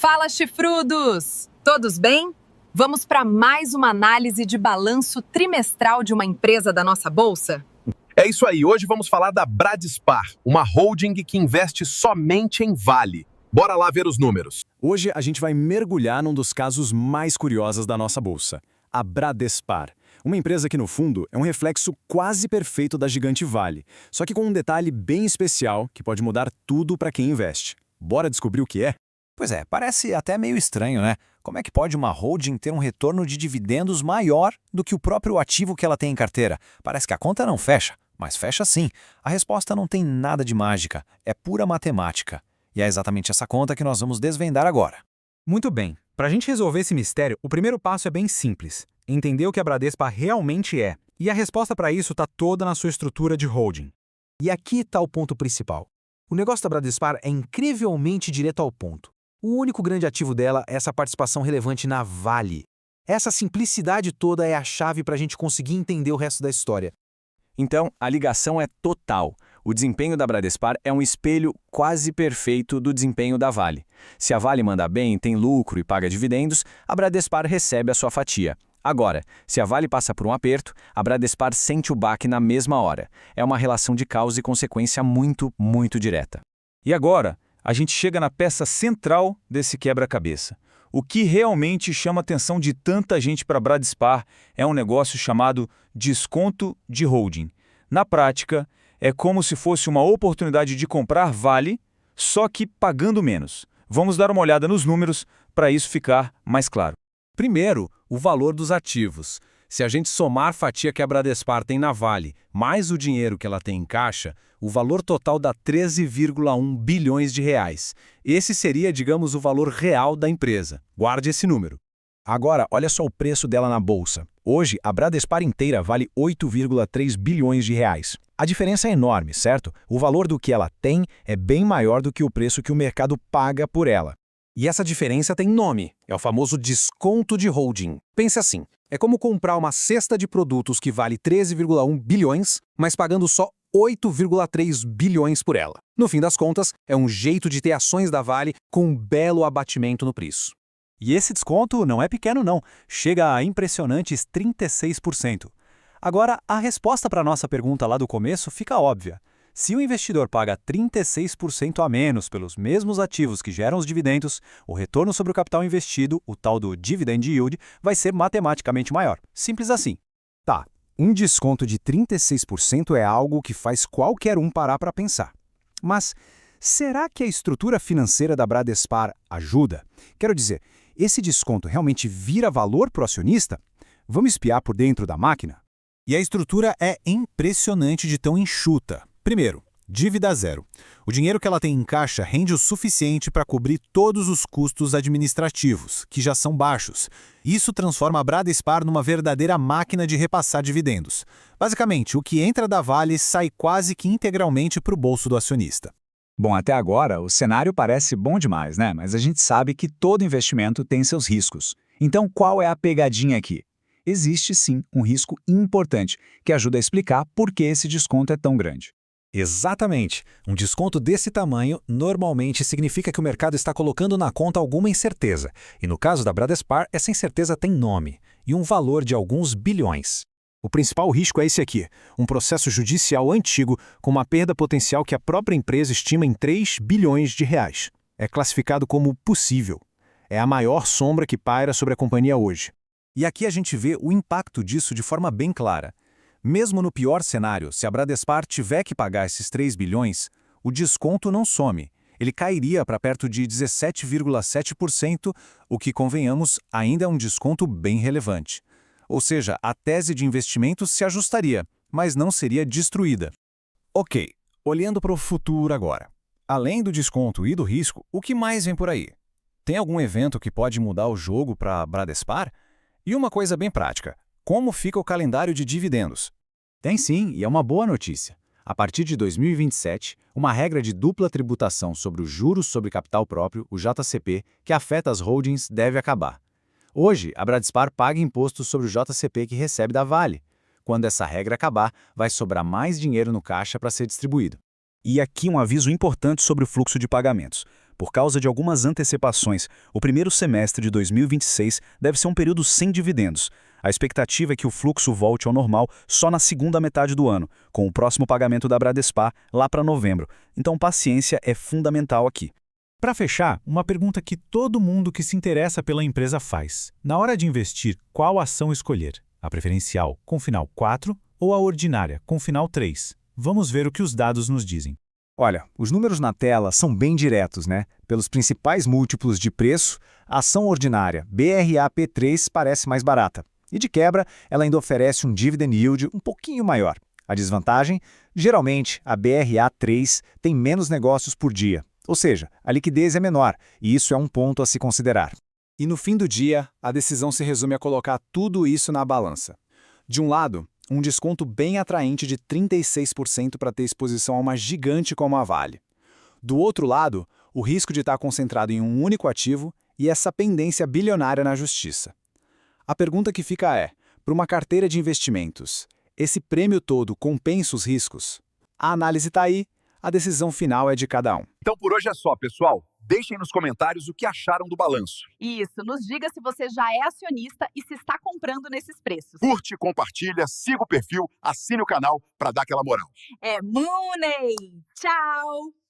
Fala, chifrudos! Todos bem? Vamos para mais uma análise de balanço trimestral de uma empresa da nossa bolsa? É isso aí, hoje vamos falar da Bradespar, uma holding que investe somente em Vale. Bora lá ver os números. Hoje a gente vai mergulhar num dos casos mais curiosos da nossa bolsa, a Bradespar. Uma empresa que, no fundo, é um reflexo quase perfeito da gigante Vale, só que com um detalhe bem especial que pode mudar tudo para quem investe. Bora descobrir o que é? Pois é, parece até meio estranho, né? Como é que pode uma holding ter um retorno de dividendos maior do que o próprio ativo que ela tem em carteira? Parece que a conta não fecha, mas fecha sim. A resposta não tem nada de mágica, é pura matemática. E é exatamente essa conta que nós vamos desvendar agora. Muito bem, para a gente resolver esse mistério, o primeiro passo é bem simples. Entender o que a Bradespar realmente é. E a resposta para isso está toda na sua estrutura de holding. E aqui está o ponto principal. O negócio da Bradespar é incrivelmente direto ao ponto. O único grande ativo dela é essa participação relevante na Vale. Essa simplicidade toda é a chave para a gente conseguir entender o resto da história. Então, a ligação é total. O desempenho da Bradespar é um espelho quase perfeito do desempenho da Vale. Se a Vale manda bem, tem lucro e paga dividendos, a Bradespar recebe a sua fatia. Agora, se a Vale passa por um aperto, a Bradespar sente o baque na mesma hora. É uma relação de causa e consequência muito, muito direta. E agora, a gente chega na peça central desse quebra-cabeça. O que realmente chama a atenção de tanta gente para a Bradespar é um negócio chamado desconto de holding. Na prática, é como se fosse uma oportunidade de comprar Vale, só que pagando menos. Vamos dar uma olhada nos números para isso ficar mais claro. Primeiro, o valor dos ativos. Se a gente somar a fatia que a Bradespar tem na Vale, mais o dinheiro que ela tem em caixa, o valor total dá 13,1 bilhões de reais. Esse seria, digamos, o valor real da empresa. Guarde esse número. Agora, olha só o preço dela na bolsa. Hoje, a Bradespar inteira vale 8,3 bilhões de reais. A diferença é enorme, certo? O valor do que ela tem é bem maior do que o preço que o mercado paga por ela. E essa diferença tem nome, é o famoso desconto de holding. Pense assim, é como comprar uma cesta de produtos que vale 13,1 bilhões, mas pagando só 8,3 bilhões por ela. No fim das contas, é um jeito de ter ações da Vale com um belo abatimento no preço. E esse desconto não é pequeno não, chega a impressionantes 36%. Agora, a resposta para a nossa pergunta lá do começo fica óbvia. Se o investidor paga 36% a menos pelos mesmos ativos que geram os dividendos, o retorno sobre o capital investido, o tal do dividend yield, vai ser matematicamente maior. Simples assim. Tá, um desconto de 36% é algo que faz qualquer um parar para pensar. Mas será que a estrutura financeira da Bradespar ajuda? Quero dizer, esse desconto realmente vira valor para o acionista? Vamos espiar por dentro da máquina? E a estrutura é impressionante de tão enxuta. Primeiro, dívida zero. O dinheiro que ela tem em caixa rende o suficiente para cobrir todos os custos administrativos, que já são baixos. Isso transforma a Bradespar numa verdadeira máquina de repassar dividendos. Basicamente, o que entra da Vale sai quase que integralmente para o bolso do acionista. Bom, até agora o cenário parece bom demais, né? Mas a gente sabe que todo investimento tem seus riscos. Então, qual é a pegadinha aqui? Existe sim um risco importante, que ajuda a explicar por que esse desconto é tão grande. Exatamente. Um desconto desse tamanho normalmente significa que o mercado está colocando na conta alguma incerteza. E no caso da Bradespar, essa incerteza tem nome e um valor de alguns bilhões. O principal risco é esse aqui, um processo judicial antigo com uma perda potencial que a própria empresa estima em 3 bilhões de reais. É classificado como possível. É a maior sombra que paira sobre a companhia hoje. E aqui a gente vê o impacto disso de forma bem clara. Mesmo no pior cenário, se a Bradespar tiver que pagar esses 3 bilhões, o desconto não some. Ele cairia para perto de 17,7%, o que, convenhamos, ainda é um desconto bem relevante. Ou seja, a tese de investimento se ajustaria, mas não seria destruída. Ok, olhando para o futuro agora. Além do desconto e do risco, o que mais vem por aí? Tem algum evento que pode mudar o jogo para a Bradespar? E uma coisa bem prática. Como fica o calendário de dividendos? Tem sim, e é uma boa notícia. A partir de 2027, uma regra de dupla tributação sobre os juros sobre capital próprio, o JCP, que afeta as holdings, deve acabar. Hoje, a Bradespar paga imposto sobre o JCP que recebe da Vale. Quando essa regra acabar, vai sobrar mais dinheiro no caixa para ser distribuído. E aqui um aviso importante sobre o fluxo de pagamentos. Por causa de algumas antecipações, o primeiro semestre de 2026 deve ser um período sem dividendos. A expectativa é que o fluxo volte ao normal só na segunda metade do ano, com o próximo pagamento da Bradespar lá para novembro. Então, paciência é fundamental aqui. Para fechar, uma pergunta que todo mundo que se interessa pela empresa faz. Na hora de investir, qual ação escolher? A preferencial com final 4 ou a ordinária com final 3? Vamos ver o que os dados nos dizem. Olha, os números na tela são bem diretos, né? Pelos principais múltiplos de preço, a ação ordinária BRAP3 parece mais barata. E de quebra, ela ainda oferece um dividend yield um pouquinho maior. A desvantagem? Geralmente, a BRA3 tem menos negócios por dia. Ou seja, a liquidez é menor, e isso é um ponto a se considerar. E no fim do dia, a decisão se resume a colocar tudo isso na balança. De um lado, um desconto bem atraente de 36% para ter exposição a uma gigante como a Vale. Do outro lado, o risco de estar concentrado em um único ativo e essa pendência bilionária na justiça. A pergunta que fica é, para uma carteira de investimentos, esse prêmio todo compensa os riscos? A análise está aí, a decisão final é de cada um. Então por hoje é só, pessoal. Deixem nos comentários o que acharam do balanço. Isso, nos diga se você já é acionista e se está comprando nesses preços. Curte, compartilha, siga o perfil, assine o canal para dar aquela moral. É Money! Tchau!